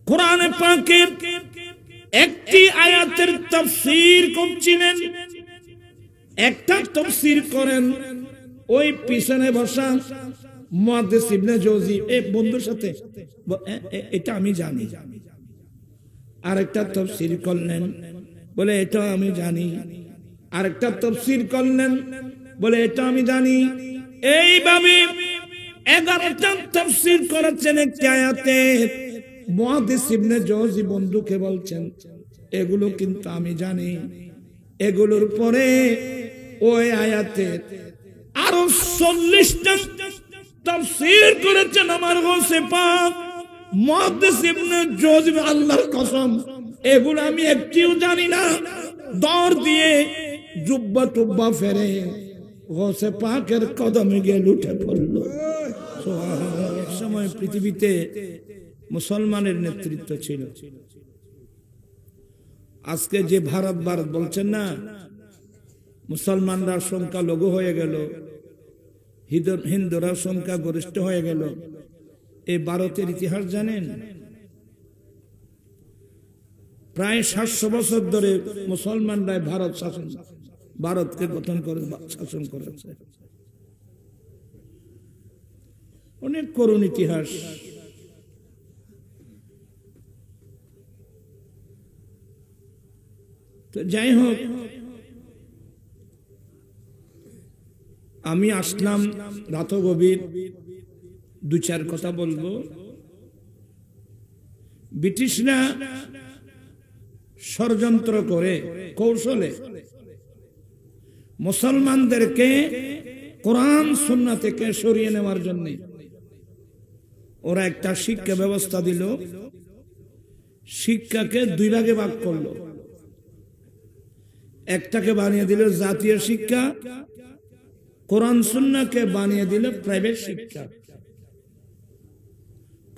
কোরআন পাকের একটি আয়াতের তাফসীর করছিলেন, একটা তাফসীর করেন ওই পিছনে বসা মুহাদ্দিস ইবনে জওজি এই বন্ধুর সাথে, এটা আমি জানি। আরেকটা তাফসীর করলেন, বলে এটা আমি জানি। আরেকটা তাফসীর করলেন, বলে এটা আমি জানি। এইভাবে 11টা তাফসীর করেছেন একটি আয়াতে। মুহাদ্দিস ইবনে জওজি বন্ধুকে বলছেন, এগুলো কিন্তু আমি জানি। এগুলোর পরে ওই আয়াতে আরো 40টা তাফসীর করেছেন আমার গৌসে পাক মুহাদ্দিস ইবনে জওজি। আল্লাহর কসম, এগুলো আমি একটিও জানি না। দৌড় দিয়ে জুব্বা টুব্বা ফেরে গৌসে পাকের কদমে গিয়ে লুটে পড়ল। এক সময় পৃথিবীতে মুসলমানের নেতৃত্ব ছিল। আজকে যে ভারত ভারত বলছেন না, মুসলমানরা সংখ্যা লঘু হয়ে গেল, হিন্দুরা সংখ্যা গরিষ্ঠ হয়ে গেল। এই ভারতের ইতিহাস জানেন? প্রায় 700 বছর ধরে মুসলমানরা ভারতকে গঠন করে শাসন করেছে। অনেক করুণ ইতিহাস। তো যাই হোক, আমি আসলাম রাত গভীর, 2-4 কথা বলবো। ব্রিটিশরা ষড়যন্ত্র করে কৌশলে মুসলমানদেরকে কোরআন সুন্নাহ থেকে সরিয়ে নেওয়ার জন্য ওরা একটা শিক্ষা ব্যবস্থা দিল। শিক্ষাকে 2 ভাগে ভাগ করলো। একটাকে বানিয়ে দিল জাতীয় শিক্ষা, কোরআন সুন্নাহকে বানিয়ে দিল প্রাইভেট শিক্ষা।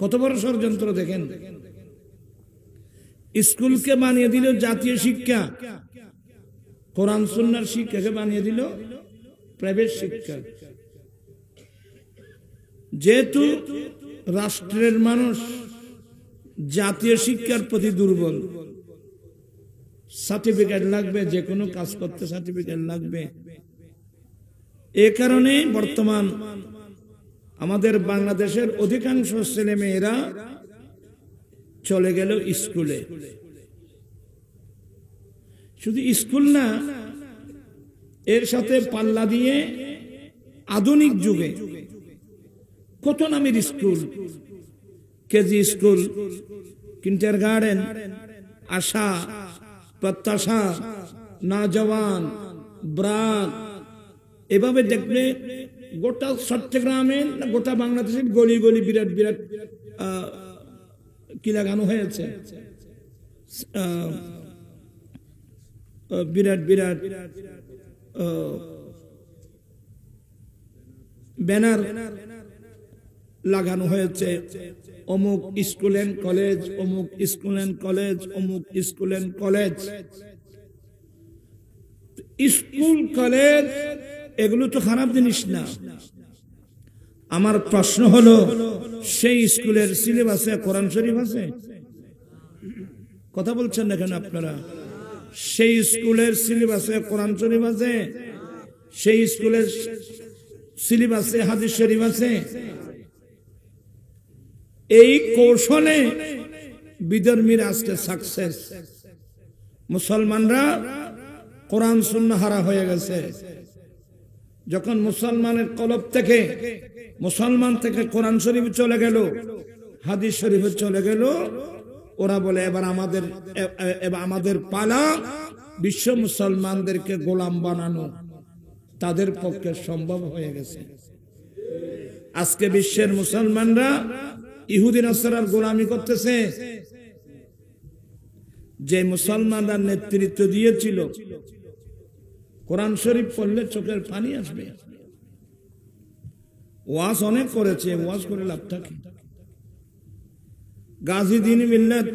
কত বড় ষড়যন্ত্র দেখেন। স্কুলকে বানিয়ে দিল জাতীয় শিক্ষা, কোরআন সুন্নাহর শিক্ষাকে বানিয়ে দিল প্রাইভেট শিক্ষা। যেহেতু রাষ্ট্রের মানুষ জাতীয় শিক্ষার প্রতি দুর্বল, সার্টিফিকেট লাগবে, যে কোনো কাজ করতে সার্টিফিকেট লাগবে। এ কারণে বর্তমান আমাদের বাংলাদেশের অধিকাংশ ছেলে মেয়েরা চলে গেল স্কুলে। শুধু স্কুল না, এর সাথে পাল্লা দিয়ে আধুনিক যুগে কত নামের স্কুল, কেজি স্কুল, কিন্ডারগার্টেন, আশা, প্রত্যাশা, নওজওয়ান, ব্রাক, এভাবে দেখবে গোটা চট্টগ্রামের না গোটা বাংলাদেশের গলি গলি বিরাট বিরাট কি লাগানো হয়েছে, বিরাট বিরাট ব্যানার লাগানো হয়েছে। অমুক স্কুল এন্ড কলেজ, অমুক স্কুল এন্ড কলেজ, অমুক school and college. School college এগুলো তো খারাপ জিনিস না। আমার প্রশ্ন হলো, সেই স্কুলের সিলেবাসে কোরআন শরীফ আছে? কথা বলছেন না কেন আপনারা? সেই স্কুলের সিলেবাসে কোরআন শরীফ আছে? সেই স্কুলের সিলেবাসে হাদিস শরীফ আছে? এই কৌশলে বিধর্মীরা আজকে সাকসেস। মুসলমানরা কোরআন সুন্নাহ হারা হয়ে গেছে। যখন মুসলমানের কলব থেকে, মুসলমান থেকে কোরআন শরীফ চলে গেল, হাদিস শরীফ চলে গেল, ওরা বলে এবার আমাদের পালা বিশ্ব মুসলমানদেরকে গোলাম বানানো। তাদের পক্ষে সম্ভব হয়ে গেছে। আজকে বিশ্বের মুসলমানরা ইহুদি নাসারার গোলামি করতেছে। যে মুসলমানরা নেতৃত্ব দিয়েছিল, কোরআন শরীফ পড়লে চোখের পানি আসবে। ওয়াজ অনেক করেছে, ওয়াজ করে লাভটা কি? গাজী দ্বীন মিল্লাত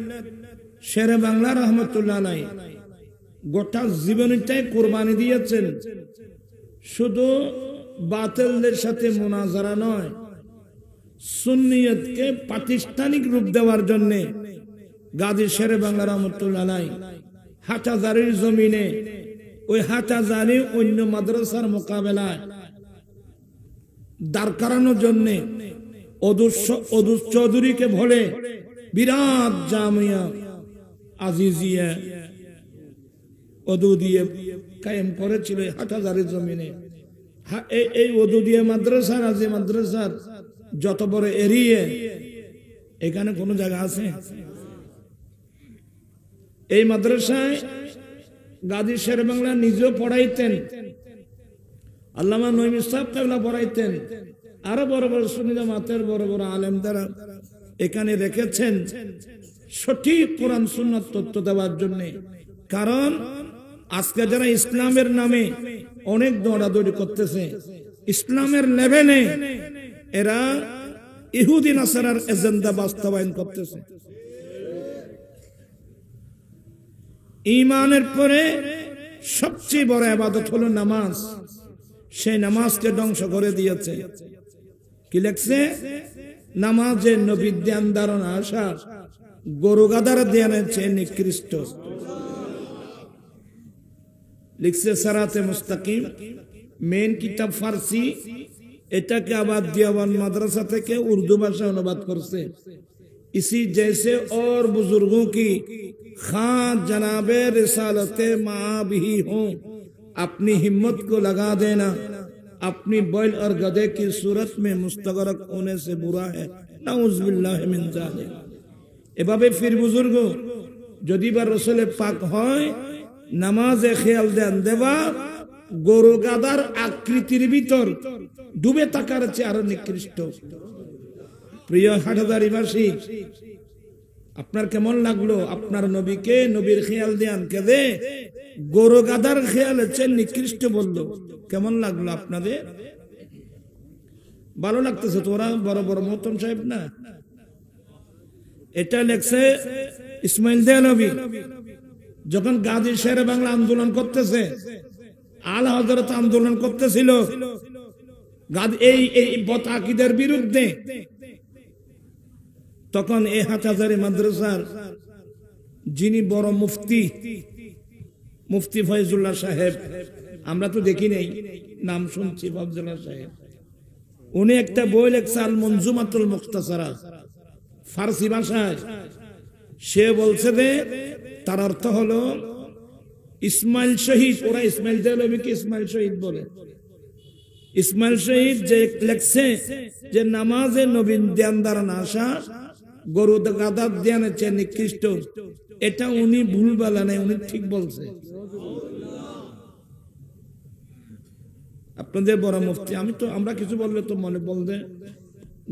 শেরে বাংলা রহমতুল্লাহ আলাইহি গোটা জীবনটাই কোরবানি দিয়েছেন, শুধু বাতিলদের সাথে মুনাজারা নয়, সুন্নিয়তকে প্রাতিষ্ঠানিক রূপ দেওয়ার জন্য গাজী শেরে বাংলা রহমতুল্লাহ আলাইহি হাটহাজারীর জমিনে ওই হাটহাজারী অন্য মাদ্রাসার মোকাবেলায় দাঁড় করানোর জন্য অদুস চৌধুরীকে বলে বিরাট জামিয়া আজিজিয়া ওদুদিয়া কায়েম করেছিল হাটহাজারীর জমিনে। এই ওদুদিয়া মাদ্রাসা রাজি মাদ্রাসার যত বড় এরিয়া, এখানে কোন জায়গা আছে? এই মাদ্রাসায় গাজী শেরে বাংলা নিজেও পড়াইতেন, আল্লামা নঈমী সাহেব কেবলা পড়াইতেন, আরো বড় বড় সুন্নি জামাতের বড় বড় আলেম দ্বারা এখানে রেখেছেন সঠিক কোরআন সুন্নাত তথ্য দেওয়ার জন্য। কারণ আজকে যারা ইসলামের নামে অনেক দৌড়াদৌড়ি করতেছে, ইসলামের লেভেলে এরা ইহুদি নাসারার এজেন্ডা বাস্তবায়ন করতেছে। ঈমানের পরে সবচেয়ে বড় ইবাদত হলো নামাজ, সেই নামাজকে ধ্বংস করে দিয়েছে। কি লেখছে? নামাজে নবীর ধ্যান ধারণা আসা গরু গাদার ধ্যানের চেয়ে নিকৃষ্ট। লিখছে সারাতে মুস্তাকিম, মেন কিতাব ফার্সি, এটাকে আবার দিয়াবান মাদ্রাসা থেকে উর্দু ভাষা অনুবাদ করছে। इसी जैसे और बुजुर्गों की खां जनाबे रिसालते माँ भी हो, अपनी हिम्मत को लगा देना अपनी बैल और गधे की सूरत में मुस्तगरक होने से बुरा है। नाउज़ुबिल्लाहि मिन जालिक। এভাবে ফির বুজুর্গ যদি বা রসুলে পাক হয়, নামাজে খেয়াল দেন দেবা গরু গাদার আকৃতির ভিতর ডুবে থাকার চেয়ে আরো নিকৃষ্ট। প্রিয় হাটহাজারীবাসী, আপনার কেমন লাগলো? আপনার নবীকে নবীর খেয়াল দেন কেঁদে গরু গাদার খেয়াল চেয়ে নিকৃষ্ট বললো, কেমন লাগলো আপনাদের? ভালো লাগতেছে? তোরা বড় বড় মোহতম সাহেব না? এটা লেখছে ইসমাইল দেহলভী যখন গাজী শেরে বাংলা আন্দোলন করতেছে, আল হযরত আন্দোলন করতেছিল এই বদআকিদার বিরুদ্ধে, তখন এই হাটহাজারী মাদ্রাসার যিনি বড় মুফতি, মুফতি ফয়জুল্লাহ সাহেব, আমরা তো দেখি নাই, নাম শুনছি ফয়জুল্লাহ সাহেব, উনি একটা বই লেখছে আল মনজুমাতুল মুখতাসারা ফার্সি ভাষায়। সে বলছে যে তার অর্থ হলো ইসমাইল শহীদ, ওরা ইসমাইল দেহলভীকে ইসমাইল শহীদ বলে। ইসমাইল শহীদ যে লেখছে যে নামাজে নবীন ধ্যান ধারণা আসা গরু গাদার ধ্যানের চেয়ে নিকৃষ্ট, এটা উনি ভুল বলে নাই, উনি ঠিক বলছে। আপনাদের বড় মুফতি, আমরা কিছু বললে তো মনে বলতে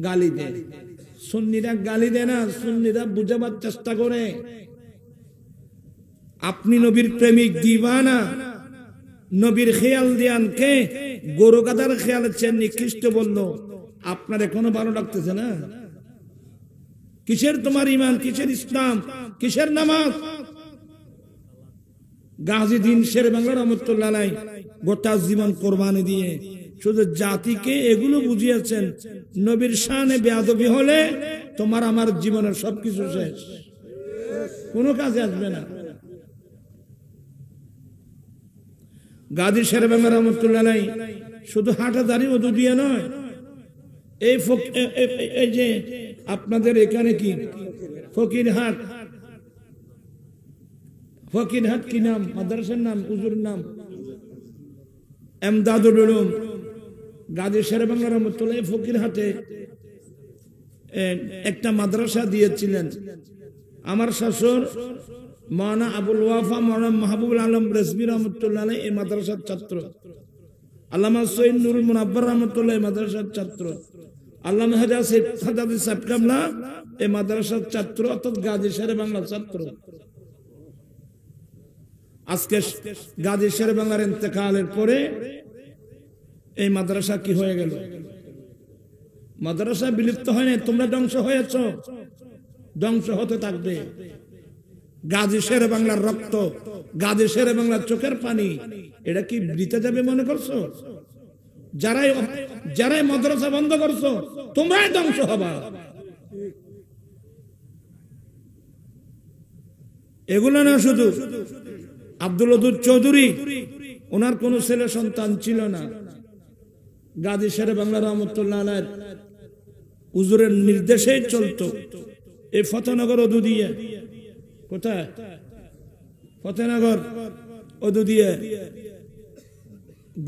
গালি দেয়। সুন্নিরা গালি দেয় না, সুন্নিরা বুঝাবার চেষ্টা করে। আপনি নবীর প্রেমিক দিবানা, নবীর খেয়াল দিয়ানকে গরু গাদার খেয়ালের চেয়ে নিকৃষ্ট বললো, আপনার এখনো ভালো লাগতেছে না? কিসের তোমার ইমান, কিসের ইসলাম, কিসের নামাজ? গাজী দিন শেরে বাংলা রহমতুল্লাহ আলাইহি গোটা জীবন কোরবানি দিয়ে শুধু জাতিকে এগুলো বুঝিয়েছেন, নবীর শানে বেয়াদবি হলে তোমার আমার জীবনের সবকিছু শেষ, কোনো কাজে আসবে না। গাজী শেরে বাংলা রহমতুল্লাহ আলাইহি শুধু হাটহাজারী ওদুদিয়া নয়, এই যে আপনাদের এখানে কি ফকিরহাট, ফকিরহাট কি নাম মাদ্রাসার নাম, হুজুর নাম এমদাদুল উলুম, গাজী শেরে বাংলা রহমতুল্লাহ ফকিরহাটে একটা মাদ্রাসা দিয়েছিলেন। আমার শাশুর মাওলানা আবুল ওয়াফা মাওলানা মাহবুবুল আলম রেজভী রহমতুল্লাহ এই মাদ্রাসার ছাত্র, আল্লামা সৈয়দ নুরুল মুনাব্বার রহমতুল্লাহ মাদ্রাসার ছাত্র, আল্লামা হাজাজি সাহেব কামলা এই মাদ্রাসার ছাত্র, অর্থাৎ গাজী শেরে বাংলার ছাত্র। আজকে গাজী শেরে বাংলার ইন্তেকালের পরে এই মাদ্রাসা কি হয়ে গেল? মাদ্রাসা বিলুপ্ত হয় না, তোমরা ধ্বংস হয়েছ, ধ্বংস হতে থাকবে। গাজী শেরে বাংলার রক্ত, গাজী শেরে বাংলার চোখের পানি, এটা কি বৃথা যাবে মনে করছো? যারাই মাদ্রাসা বন্ধ করছো তোমরাই ধ্বংস হবা। এগুলো না শুধু আব্দুল ওদুদ চৌধুরী, ওনার কোনো ছেলে সন্তান ছিল না। গাজী শেরে বাংলা রহমতুল্লাহ আলাইহির হুজুরের নির্দেশে চলতো এই ফতেনগর ওদুদিয়া। কোথায়? ফতেনগর ওদুদিয়া,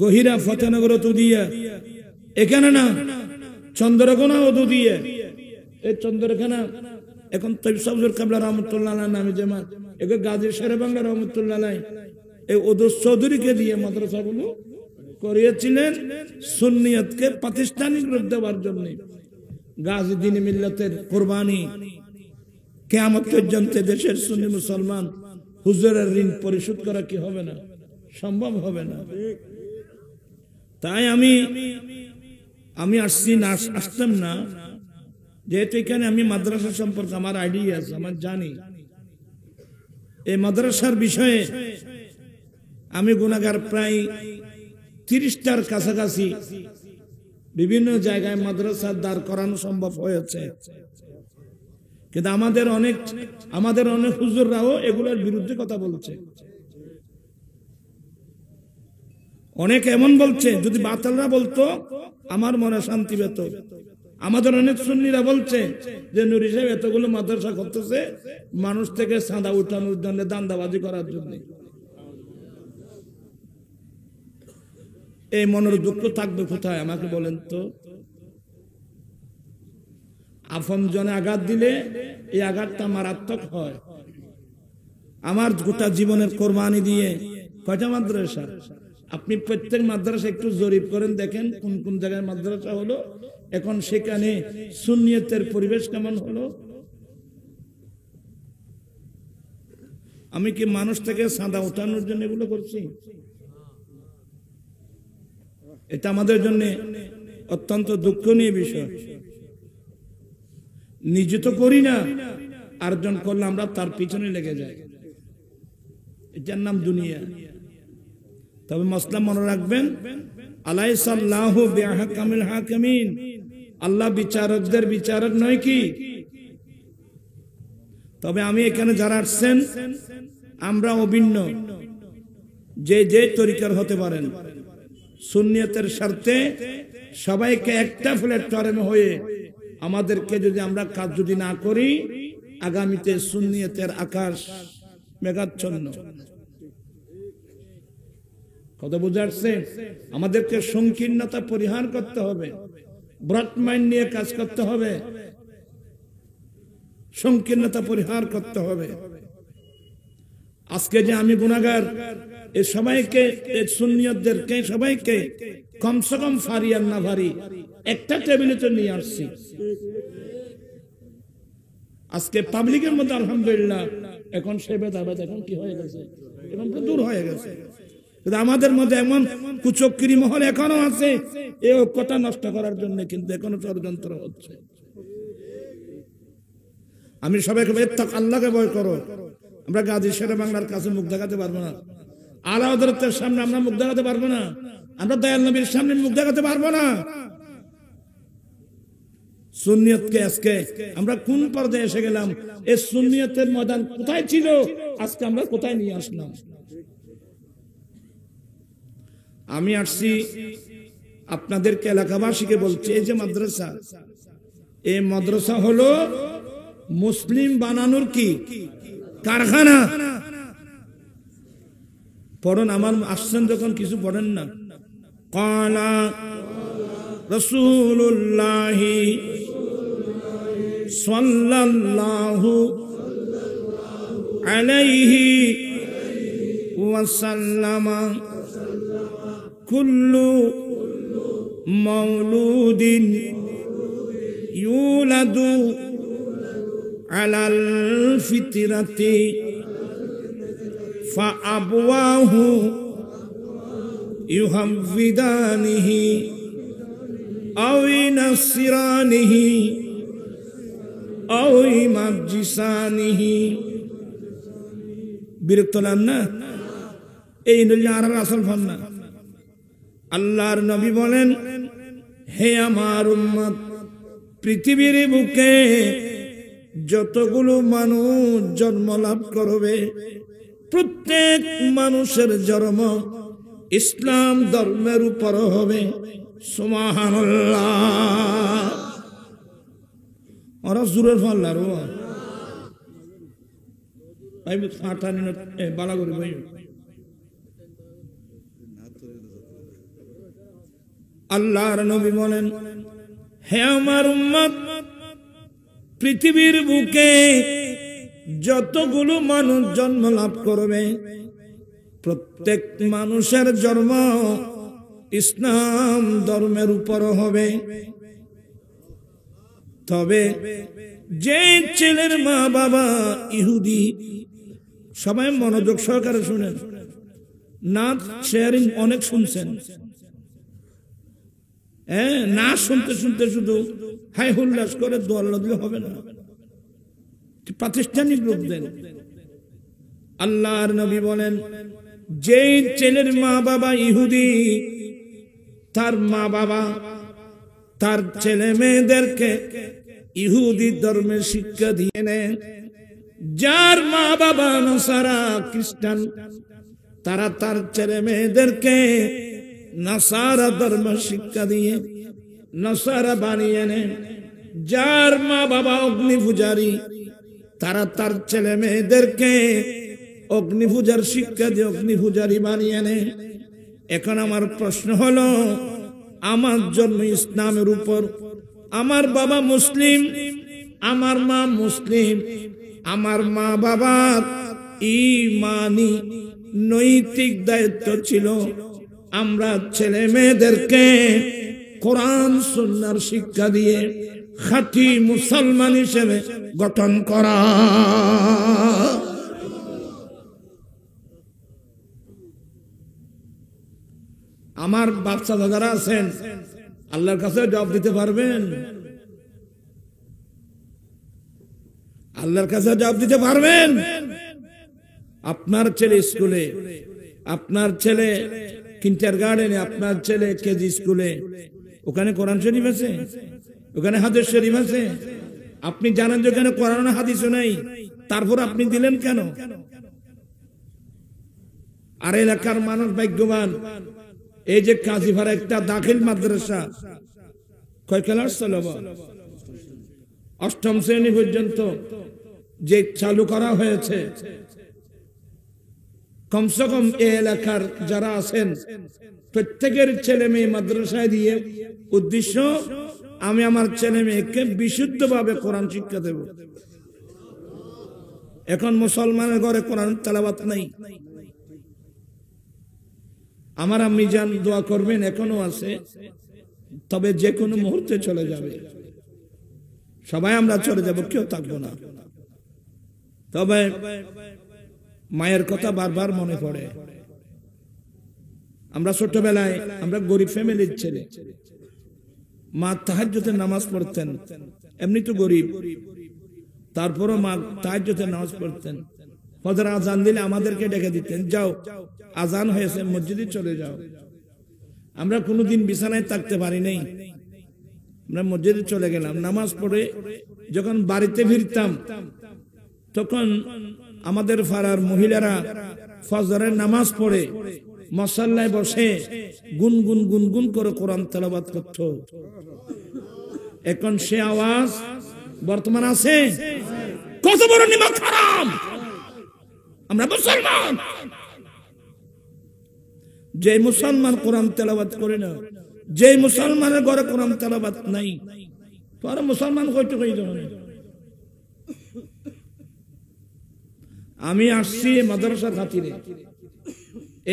গহিরা ফতেনগর ওদুদিয়া। এখানে না, চন্দ্রকোনা ওদুদিয়া। এই চন্দ্রকোনা এখন তৈবসাবজুর কাবলা রহমতুল্লাহ আলাইহির নামে জামাত, এগুলো গাজী শেরে বাংলা রহমতুল্লাহ আলাইহি এই ওদুদ চৌধুরীকে দিয়ে মাদ্রাসাগুলো করিয়েছিলেন সুন্নিয়তকে প্রাতিষ্ঠানিক রূপ দেওয়ার জন্য। গাজী দ্বীন-ই মিল্লাতের কুরবানি কিয়ামত পর্যন্ত দেশের সুন্নি মুসলমান হুজুরের ঋণ পরিশোধ করা কি হবে না? সম্ভব হবে না। তাই আমি আসতাম না, যেহেতু এখানে আমি মাদ্রাসা সম্পর্কে আমার আইডিয়া আছে, আমার জানি এই মাদ্রাসার বিষয়ে আমি গুনাহগার প্রায় 30টার কাছাকাছি বিভিন্ন জায়গায় মাদ্রাসা দাঁড় করানো সম্ভব হয়েছে, কিন্তু আমাদের অনেক হুজুররাও এগুলোর বিরুদ্ধে কথা বলছে। অনেক এমন বলছে, যদি বাতালরা বলতো আমার মনে শান্তি পেত। আমাদের অনেক সুন্নিরা বলছে যে নুরি সাহেব এতগুলো মাদ্রাসা করতেছে মানুষ থেকে চাঁদা উঠানোর জন্য, দান্দাবাজি করার জন্য। এই মনের দুঃখ থাকবে কোথায় আমাকে বলেন তো? আপন জনে আঘাত দিলে এই আঘাতটা মারাত্মক হয়। আমার গোটা জীবনের কোরবানি দিয়ে কয়টা মাদ্রাসা, আপনি প্রত্যেক মাদ্রাসা একটু জরিপ করেন, দেখেন কোন কোন জায়গায় মাদ্রাসা হলো, এখন সেখানে সুন্নিয়তের পরিবেশ কেমন হলো। আমি কি মানুষ থেকে চাঁদা উঠানোর জন্য এগুলো করছি? এটা আমাদের জন্য অত্যন্ত দুঃখনীয় বিষয়। নিজে তো করি না, আরেকজন করলে আমরা তার পিছনে লেগে যাই। এটার নাম দুনিয়া। তবে মাসলা মনে রাখবেন, আলাইসাল্লাহু বিআহকামিল হাকিমিন, আল্লাহ বিচারকদের বিচারক নয় কি? তবে আমি এখানে যারা আসছেন আমরা অভিন্ন, যে যে তরিকার হতে পারেন, সুন্নিয়তের স্বার্থে সবাইকে একটা প্ল্যাটফর্মে হয়ে আমাদেরকে যদি আমরা কাজ যদি না করি, আগামীতে সুন্নিয়তের আকাশ মেঘাচ্ছন্ন। কথা বুঝে আসছে? আমাদেরকে সংকীর্ণতা পরিহার করতে হবে, ব্রড মাইন্ড নিয়ে কাজ করতে হবে, সংকীর্ণতা পরিহার করতে হবে। আজকে যে আমি গুনাহগার, এই সবাইকে, এই সুন্নিয়তদেরকে সবাইকে কমসে কম ফারি আর না ফারি একটা টেবিলে তো নিয়ে আসছি। আজকে পাবলিকের মধ্যে আলহামদুলিল্লাহ এখন সে ভেদাভেদ এখন কি হয়ে গেছে, এখন তো দূর হয়ে গেছে। কিন্তু আমাদের মধ্যে এমন কুচক্রি মহল এখনো আছে এই ঐক্যতা নষ্ট করার জন্য, কিন্তু এখনো ষড়যন্ত্র হচ্ছে। আমি সবাইকে আল্লাহকে ভয় করো। আমরা গাজী শেরে বাংলার কাছে মুখ দেখাতে পারবো না, আলা হযরতের সামনে আমরা মুখ দেখাতে পারবো না, আমরা দয়াল নবীর সামনে মুখ দেখাতে পারবো না। সুন্নিয়তকে আজকে আমরা কোন পর্যায়ে এসে গেলাম? এই সুন্নিয়তের ময়দান কোথায় ছিল, আজকে আমরা কোথায় নিয়ে আসলাম? আমি আসছি আপনাদেরকে, এলাকাবাসীকে বলছি, এই যে মাদ্রাসা, এই মাদ্রাসা হলো মুসলিম বানানোর কি কারখানা। পড়েন, আমার আসছেন যখন কিছু পড়েন না। ক্বালা রাসূলুল্লাহ সাল্লাল্লাহু আলাইহি ওয়াসাল্লাম, কুল্লু মাওলুদিন ইউলাদু আলাল ফিতরাতি ফাআবওয়াহু ইউহাব্বিদানিহি আও ইউনাসসিরানিহি আও ইউমাজ্জিসানিহি। বিরক্ত লাগেন না? এই আর আসল ফল না। আল্লাহর নবী বলেন, হে আমার উম্মত, পৃথিবীর বুকে যতগুলো মানুষ জন্ম লাভ করবে প্রত্যেক মানুষের জন্ম ইসলাম ধর্মের উপর হবে। সুবহানাল্লাহ। ওরা জোরের ফাল্লার বালা করে ভাই আল্লাহর নবী বলেন, হে আমার উম্মত, পৃথিবীর বুকে যতগুলো মানুষ জন্ম লাভ করবে প্রত্যেক মানুষের জন্ম ইসলাম ধর্মের উপর হবে। তবে যে ছেলের মা বাবা ইহুদি, সবাই মনোযোগ সহকারে শুনেন, না শেয়ারিং অনেক শুনছেন, না শুনতে শুনতে শুধু হাই হুল্লাস করে দোয়াল্লা দিলে হবে না, প্রাতিষ্ঠানিক রূপ দেন। আল্লাহর নবী বলেন, যে ছেলের মা বাবা ইহুদি, তার মা বাবা তার ছেলে মেয়েদেরকে ইহুদি ধর্মের শিক্ষা দিয়ে নেয়। যার মা বাবা নাসারা খ্রিস্টান, তারা তার ছেলে মেয়েদেরকে নাসারা ধর্ম শিক্ষা দিয়ে নাসারা বানিয়ে নেয়। যার মা বাবা অগ্নি পূজারী, তারা তার ছেলে মেয়েদেরকে অগ্নি পূজার শিক্ষা দিয়ে অগ্নি পূজারী বানিয়ে নেয়। এখন আমার প্রশ্ন হলো, আমার জন্ম ইসলামের উপর, আমার বাবা মুসলিম, আমার মা মুসলিম, আমার মা বাবার ঈমানি নৈতিক দায়িত্ব ছিল আমরা ছেলে মেয়েদেরকে কোরআন সুন্নাহর শিক্ষা দিয়ে খাঁটি মুসলমান হিসেবে গঠন করা। আমার বাচ্চা যারা আছেন আল্লাহর কাছে জবাব দিতে পারবেন? আল্লাহর কাছে জবাব দিতে পারবেন? আপনার ছেলে স্কুলে, আপনার ছেলে কিন্ডারগার্টেনে, আপনার ছেলে কেজি স্কুলে, ওখানে কোরআন শরীফ আছে, ওখানে হাদিস শরীফ আছে। আপনি জানেন যে ওখানে কোরআন হাদিসও নাই, তারপর আপনি দিলেন কেন? আর এলাকার মানুষ ভাগ্যবান, এই যে কাজীপাড়া একটা দাখিল মাদ্রাসা, কয় ক্লাস চলব? 8ম শ্রেণী পর্যন্ত যে চালু করা হয়েছে, কমসে কম এই এলাকার যারা আছেন প্রত্যেকের ছেলে মেয়ে মাদ্রাসায় দিয়ে উদ্দেশ্য, আমি আমার ছেলে মেয়েকে বিশুদ্ধভাবে কোরআন শিক্ষা দেব। এখন মুসলমানের ঘরে কোরআন তেলাওয়াত নাই। আমার আম্মি জান দোয়া করবেন, এখনো আছে, তবে যে কোনো মুহূর্তে চলে যাবে। সবাই আমরা চলে যাব, কেউ থাকবো না। তবে মায়ের কথা বারবার মনে পড়ে। আমরা ছোটবেলায়, আমরা গরিব ফ্যামিলির ছেলে, মা তাহাজ্জুদের নামাজ পড়তেন, এমনি তো গরিব, তারপরও মা তাহাজ্জুদের নামাজ পড়তেন। ফজর আজান দিলে আমাদেরকে ডেকে দিতেন, যাও আজান হয়েছে মসজিদে চলে যাও। আমরা কোনোদিন বিছানায় থাকতে পারি নাই, আমরা মসজিদে চলে গেলাম। নামাজ পড়ে যখন বাড়িতে ফিরতাম, তখন আমাদের পাড়ার মহিলারা ফজরের নামাজ পড়ে মুসাল্লায় বসে গুনগুন গুনগুন করে কোরআন তেলাওয়াত করত। এখন সে আওয়াজ বর্তমান আছে? কত বড় নিমক হারাম! আমরা মুসলমান, যে মুসলমান কোরআন তেলাওয়াত করে না, যে মুসলমানের ঘরে কোরআন তেলাওয়াত নাই, তোরা মুসলমান কইতে কই ধরনে? আমি আসছি মাদ্রাসার খাতিরে।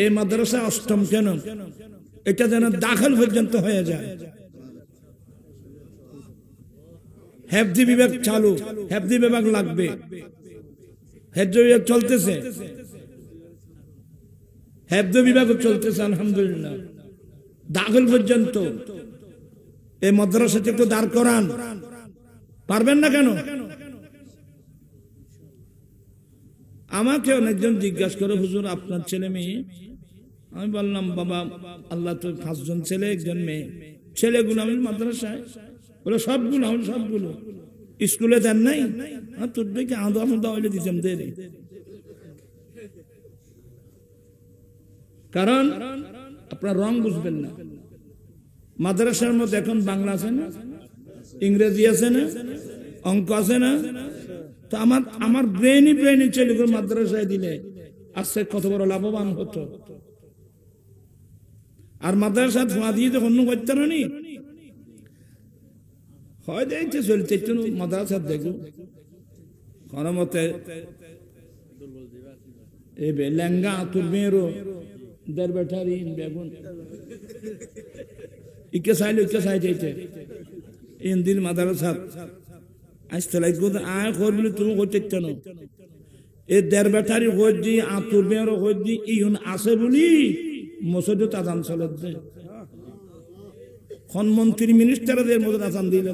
এই মাদ্রাসা 8ম কেন? এটা যেন দাখিল পর্যন্ত হয়ে যায়। হেফজি বিভাগ চালু, হেফজি বিভাগ লাগবে, হেফজি বিভাগ চলতেছে, হেফজি বিভাগ চলতেছে আলহামদুলিল্লাহ। দাখিল পর্যন্ত এই মাদ্রাসাতে একটু দাঁড় করান, পারবেন না কেন? আমাকে অনেকজন জিজ্ঞাসা করে, হুজুর আপনার ছেলে মেয়ে? আমি বললাম, বাবা আল্লাহ তো 5 জন ছেলে 1 জন মেয়ে। ছেলেগুলো আমি মাদ্রাসায়, বলে সবগুলো, আমি সবগুলো স্কুলে দেন নাই? তোর দেখে আদা ফুদা হইলে দিতাম দেরি, কারণ আপনার রং বুঝবেন না। মাদ্রাসার মধ্যে এখন বাংলা আছে না, ইংরেজি আছে না, অঙ্ক আছে না, তো আমার ব্রেনি চলে গেল মাদ্রাসায় দিলে আজকে কত বড় লাভবান হতো। আর মাদ্রাসা ধোঁয়া দিয়ে তো অন্য করতে নি হয় দেখতে চলতে মাদ্রাসা দেখো কোন মতে এই লেঙ্গা তোর মেয়েরও দের বেটারি বেগুন ইকে চাইতে দিন মাদ্রাসা আসতে লাগবে আয় করবি তুমি করতে ন এই দের বেটারি হয়ে দি আতুর মেয়েরও হয়ে দি ইউন আছে বলি মসজিদে আজান চলে খন মন্ত্রী মিনিস্টারদের মধ্যে আজান দিলে,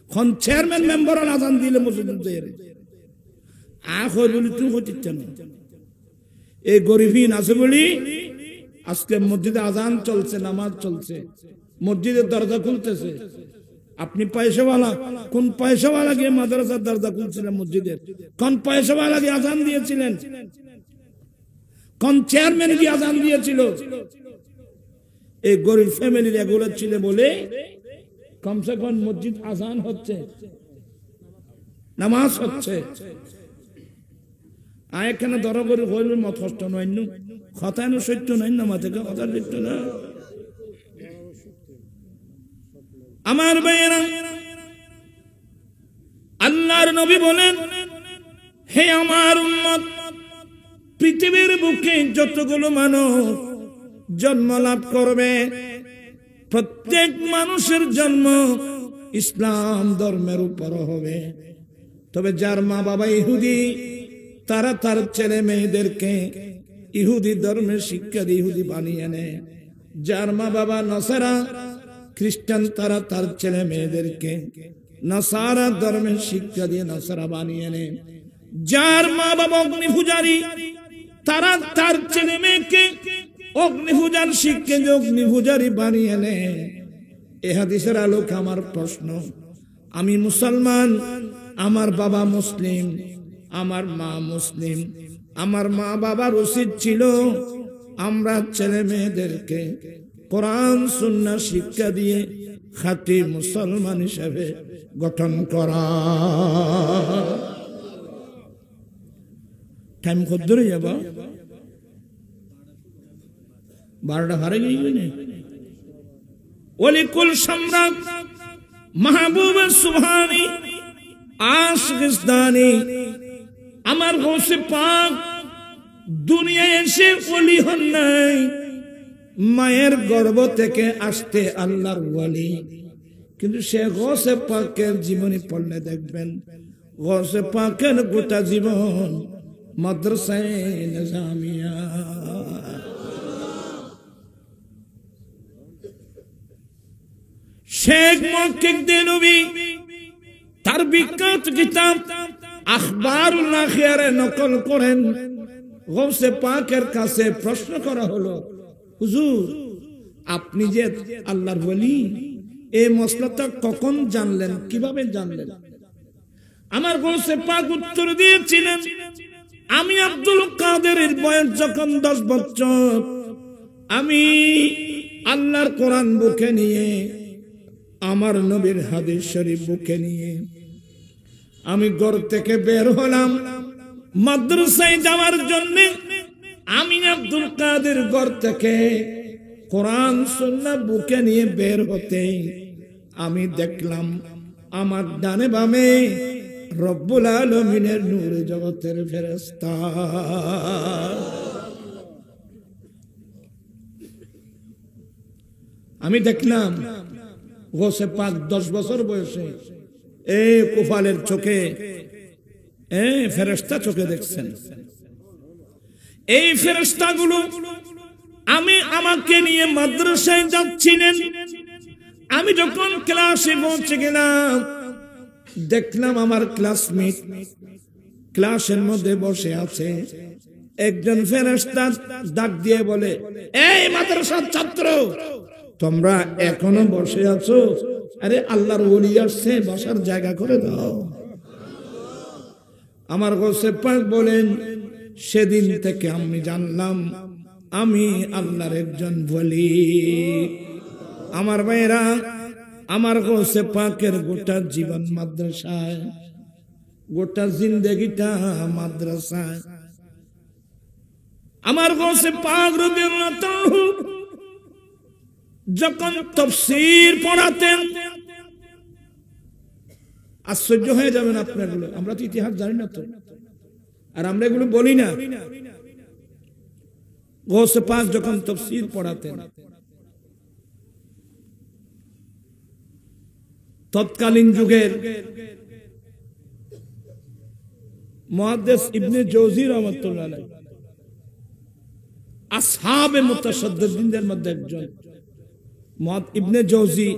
খন চেয়ারম্যান মেম্বার আজান দিলে মসজিদে আখর বলি তুই হচ্ছে না। এই গরিবহীন আছে বলি আজকে মসজিদে আজান চলছে, নামাজ চলছে, মসজিদের দরজা খুলতেছে। আপনি পয়সাওয়ালা, কোন পয়সাওয়ালা গিয়ে মাদ্রাসার দরজা খুলছিলেন মসজিদের? কোন পয়সাওয়ালা গিয়ে আজান দিয়েছিলেন? কোন চেয়ারম্যান গিয়ে আজান দিয়েছিল? এই গরিব ফ্যামিলির এগুলো ছিল বলে কমসে কম মসজিদ আজান হচ্ছে, নামাজ হচ্ছে। আর এখানে ধরা করে হইল মত কষ্ট নয়, কথা সত্য নয় না, মাথা কথা সত্য না। আমার ভাইয়েরা, আল্লাহর নবী বলেন, হে আমার উম্মত, পৃথিবীর বুকে যতগুলো মানুষ জন্ম লাভ করবে, প্রত্যেক মানুষের জন্ম ইসলাম ধর্মের উপর হবে। তবে যার মা বাবা ইহুদি, তারা তার ছেলে মেয়েদেরকে ইহুদি ধর্মের শিক্ষা দিয়ে ইহুদি বানিয়ে নেয়। যার মা বাবা নাসারা খ্রিস্টান, তারা তার ছেলে মেয়েদেরকে নাসারা ধর্মের শিক্ষা দিয়ে নাসারা বানিয়ে নেয়। যার মা বাবা অগ্নি পূজারী, তারা তার ছেলে মেয়েকে অগ্নি পূজার শিক্ষা দিয়ে অগ্নি পূজারী বানিয়ে নেয়। এ হাদিসের আলোকে আমার প্রশ্ন, আমি মুসলমান, আমার বাবা মুসলিম, আমার মা মুসলিম, আমার মা বাবার উচিত ছিল আমরা ছেলে মেয়েদেরকে কোরআন সুন্নাহ শিক্ষা দিয়ে খাঁটি মুসলমান হিসেবে গঠন করা। টাইম কত ধরে যাব? 12টা হারে গিয়ে ওলিকুল সম্রাট মাহবুব সুবহানি আশিকস্তানি আমার গৌসে পাক দুনিয়ায় এসে ওলি হন নাই, মায়ের গর্ভ থেকে আসতে আল্লাহর ওলি। কিন্তু সে গৌসে পাকের জীবনী পড়লে দেখবেন, গৌসে পাকের গোটা জীবন মাদ্রাসায়ে নিজামিয়া। শেখ মুহাক্কিক দেলভী তার বিখ্যাত কিতাব আখবারুল আখিয়ারে নকল করেন, গৌসে পাকের কাছে প্রশ্ন করা হলো, হুজুর আপনি যে আল্লাহর ওলি, এই মসলাটা কখন জানলেন, কিভাবে জানলেন? আমার গৌসে পাক উত্তর দিয়েছিলেন, আমি আব্দুল কাদেরের বয়স যখন 10 বছর, আমি আল্লাহর কোরআন বুকে নিয়ে, আমার নবীর হাদিস শরীফ বুকে নিয়ে আমি ঘর থেকে বের হলাম মাদ্রাসায় যাওয়ার জন্য। আমি আব্দুল কাদের ঘর থেকে কোরআন সুন্নাহ বুকে নিয়ে বের হতে আমি দেখলাম আমার ডানে বামে রব্বুল আলামিনের নূরে জগতের ফেরেশতা। আমি দেখলাম গৌসে পাক 10 বছর বয়সে এই কুফালের চোখে ফেরেশতা চোখে দেখছেন। এই ফেরেশতাগুলো আমাকে নিয়ে মাদ্রাসায় যাচ্ছিলেন। আমি যখন ক্লাসে পৌঁছে গেলাম, দেখলাম আমার ক্লাসমেট ক্লাসের মধ্যে বসে আছে। একজন ফেরেশতা ডাক দিয়ে বলে, এই মাদ্রাসার ছাত্র, তোমরা এখনো বসে আছো? আরে আল্লাহর ওলি আসছে, বসার জায়গা করে দাও। আমার গৌসে পাক বলেন, সেদিন থেকে আমি জানলাম আমি আল্লাহর একজন ওলি। আমার ভাইরা, আমার গৌসে পাকের গোটা জীবন মাদ্রাসায়, গোটা জিন্দেগিটা মাদ্রাসায়। আমার গৌসে পাক রাদিয়াল্লাহু তাআলা যখন তাফসীর পড়াতেন, আশ্চর্য হয়ে যাবেন আপনারা। আমরা তো ইতিহাস জানি না তো, আর আমরা এগুলো বলি না। গৌসে পাক যখন তাফসীর পড়াতেন, তৎকালীন যুগের মুহাদ্দিস ইবনে জওজি রাহমাতুল্লাহ আলাইহি আসহাবে মুতাশাদ্দিদিনদের মধ্যে একজন। ইবনে জওজি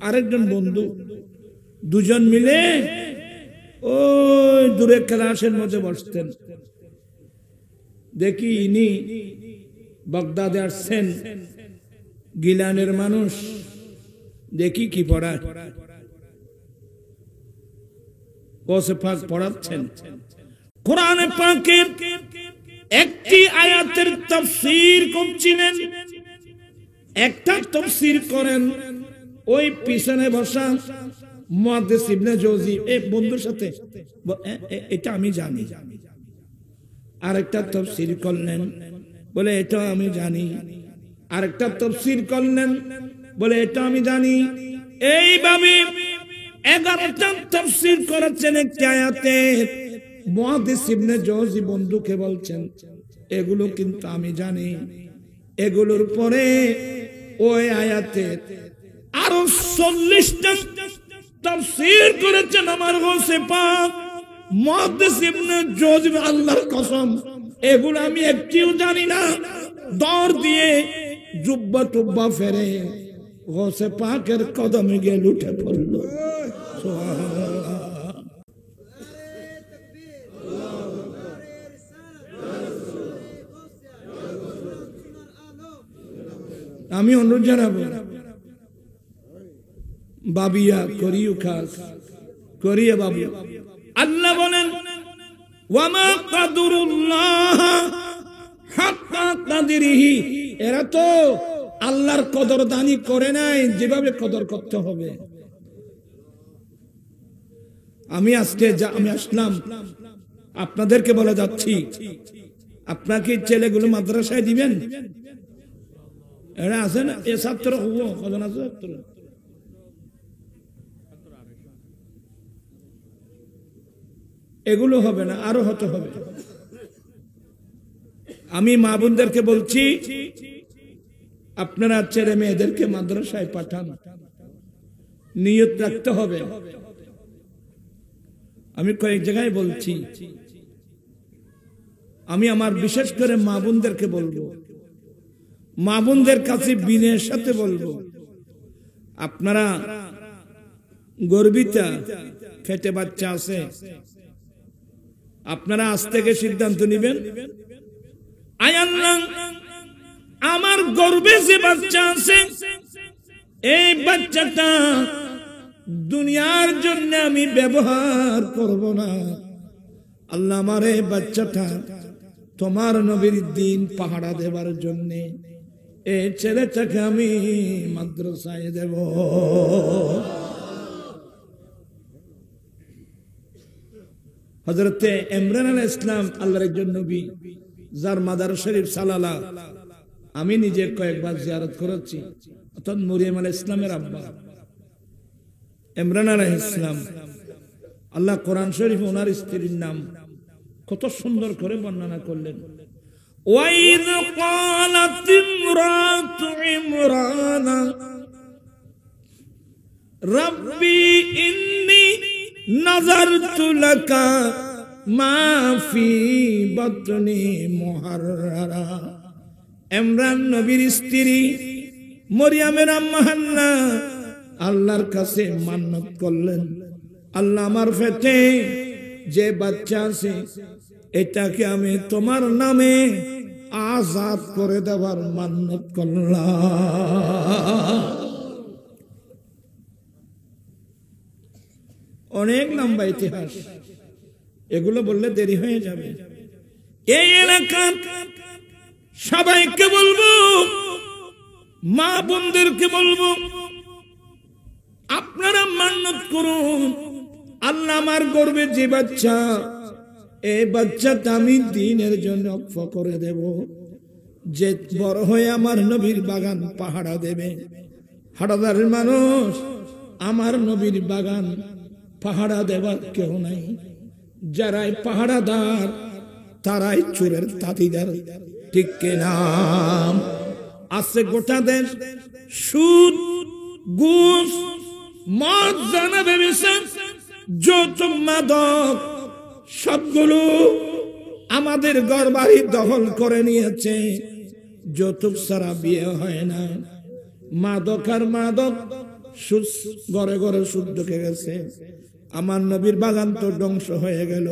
আরেকজন বন্ধু, দুজন মিলে ওই দূরে ক্লাসের মধ্যে বসতেন। দেখি ইনি বাগদাদে আসছেন, গিলানের মানুষ, দেখি কি পড়ায়। গৌসে পাক পড়াচ্ছেন, কোরআনে পাকের একটি আয়াতের তাফসীর করছিলেন। একটা তাফসীর করেন ওই পিছনে বসা মুহাদ্দিস ইবনে জওজি এই বন্ধুর সাথে, এটা আমি জানি। আরেকটা তাফসীর করলেন, বলে এটা আমি জানি। আরেকটা তাফসীর করলেন, বলে এটা আমি জানি। এইভাবে 11টা তাফসীর করেছেন একটি আয়াতে। মুহাদ্দিস ইবনে জওজি বন্ধুকে বলছেন, এগুলো কিন্তু আমি জানি। এগুলোর পরে ওই আয়াতের আরো 40টা তাফসীর করেছেন আমার গৌসে পাক। মুহাদ্দিস ইবনে জওজি, আল্লাহর কসম এগুলো আমি একটিও জানি না। দৌড় দিয়ে জুব্বা টুব্বা ফেরে গৌসে পাকের কদমে গিয়ে লুটে পড়ল। সুবহানাল্লাহ। আমি অনুরোধ জানাবো, বাবিয়া করিও খাস করিয়ে বাবু। আল্লাহ বলেন, ওয়ামা কাদরুল্লাহ হাক্কা কাদরিহি। এরা তো আল্লাহর কদরদানি করে নাই যেভাবে কদর করতে হবে। আমি আজকে আমি আসলাম আপনাদেরকে বলে যাচ্ছি, আপনাকে ছেলেগুলো মাদ্রাসায় দিবেন? এরা আছে না, এ ছাত্র হবো কজন আছে ছাত্র? এগুলো হবে না, আরো হতে হবে। আমি মা বোনদেরকে বলছি, আপনারা ছেলে মেয়েদেরকে মাদ্রাসায় পাঠান, নিয়ত রাখতে হবে। আমি কয়েক জায়গায় বলছি, আমি আমার বিশেষ করে মা বোনদেরকে বলবো, মা বোনদের কাছে বিনয়ের সাথে বলবো, আপনারা গর্বিতা পেটে বাচ্চা আছে, আপনারা আজ থেকে সিদ্ধান্ত নেবেন, আয় আল্লাহ আমার গর্বে যে বাচ্চা আছে এই বাচ্চাটা দুনিয়ার জন্য আমি ব্যবহার করব না। আল্লাহ আমার এই বাচ্চাটা তোমার নবীর দিন পাহারা দেবার জন্য এই ছেলেটাকে আমি মাদ্রাসায় দেব। হযরতে ইমরান আলাইহিস সালাম আল্লাহর একজন নবী, যার মাদার শরীফ সালালা আমি নিজে কয়েকবার জিয়ারত করেছি। অর্থাৎ মরিয়ম আলাইহিস সালামের আব্বা ইমরান আলাইহিস সালাম, আল্লাহ কোরআন শরীফে ওনার স্ত্রীর নাম কত সুন্দর করে বর্ণনা করলেন। ওয়াইদ ক্বালাত ইমরাতু ইমরান রাব্বি ইন্নী নাযারতু লাকা মা ফি বাতনি মুহাররারা। ইমরান নবীর স্ত্রী মরিয়মের আম্মা হান্না আল্লাহর কাছে মান্নত করলেন, আল্লাহ আমার পেটে যে বাচ্চা আছে এটাকে আমি তোমার নামে আযাদ করে দেওয়ার মান্নত করলাম। অনেক লম্বা ইতিহাস, এগুলো বললে দেরি হয়ে যাবে। এই এলাকার সবাইকে বলবো, মা বোনদেরকে বলবো, আপনারা মান্নত করুন, আল্লাহ আমার গর্বে যে বাচ্চা, এই বাচ্চাটা আমি দ্বীনের জন্য ওয়াকফ করে দেব, যে বড় হয়ে আমার নবীর বাগান পাহারা দেবে। হাটাদারের মানুষ, আমার নবীর বাগান পাহারা দেবার কেউ নাই। যারাই পাহারাদার তারাই চোরের তাঁতিদার, ঠিক কিনা? আছে গোটা দেশ সুদ, ঘুষ, মদ, জানা, ব্যভিচার, যৌতুক, মাদক সবগুলো আমাদের ঘর বাড়ি দখল করে নিয়েছে। যৌতুক ছাড়া বিয়ে হয় না, মাদক আর মাদক, সুদ ঘরে ঘরে সুদ ঢুকে গেছে। আমার নবীর বাগান তো ধ্বংস হয়ে গেল।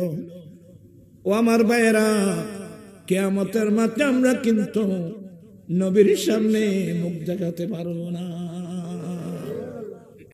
ও আমার ভাইয়েরা, কিয়ামতের মাঠে আমরা কিন্তু নবীর সামনে মুখ দেখাতে পারবো না।